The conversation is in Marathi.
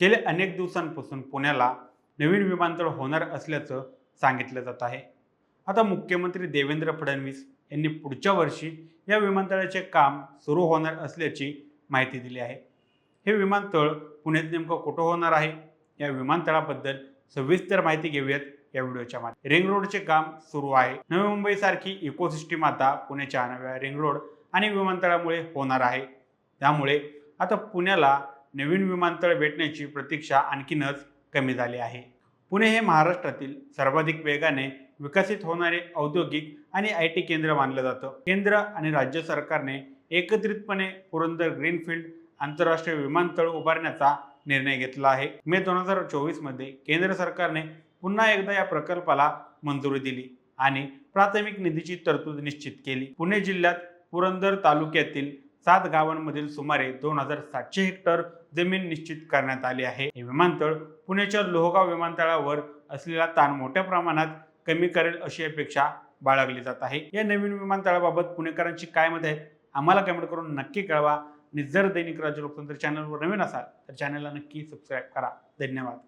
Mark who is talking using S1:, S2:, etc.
S1: गेल्या अनेक दिवसांपासून पुण्याला नवीन विमानतळ होणार असल्याचं सांगितलं जात आहे. आता मुख्यमंत्री देवेंद्र फडणवीस यांनी पुढच्या वर्षी या विमानतळाचे काम सुरू होणार असल्याची माहिती दिली आहे. हे विमानतळ पुण्यात नेमकं कुठं होणार आहे, या विमानतळाबद्दल सविस्तर माहिती घेऊयात या व्हिडिओच्या माध्यमातून. रिंग रोडचे काम सुरू आहे. नवी मुंबई सारखी इकोसिस्टीम आता पुण्याच्या नव्या रिंग रोड आणि विमानतळामुळे होणार आहे. त्यामुळे आता पुण्याला नवीन विमानतळ भेटण्याची प्रतीक्षा आणखीनच कमी झाली आहे. पुणे हे महाराष्ट्रातील सर्वाधिक वेगाने विकसित होणारे औद्योगिक आणि IT केंद्र मानलं जातं. केंद्र आणि राज्य सरकारने एकत्रितपणे पुरंदर ग्रीनफील्ड आंतरराष्ट्रीय विमानतळ उभारण्याचा निर्णय घेतला आहे. मे 2024 मध्ये केंद्र सरकारने पुन्हा एकदा या प्रकल्पाला मंजुरी दिली आणि प्राथमिक निधीची तरतूद निश्चित केली. पुणे जिल्ह्यात पुरंदर तालुक्यातील 7 गावांमधील सुमारे 2700 हेक्टर जमीन निश्चित करण्यात आली आहे. हे विमानतळ पुण्याच्या लोहगाव विमानतळावर असलेला ताण मोठ्या प्रमाणात कमी करेल अशी अपेक्षा बाळगली जात आहे. या नवीन विमानतळाबाबत पुणेकरांची काय मत आहे, आम्हाला कमेंट करून नक्की कळवा. आणि जर दैनिक राज्य लोकतंत्र चॅनलवर नवीन असाल तर चॅनलला नक्की सबस्क्राईब करा. धन्यवाद.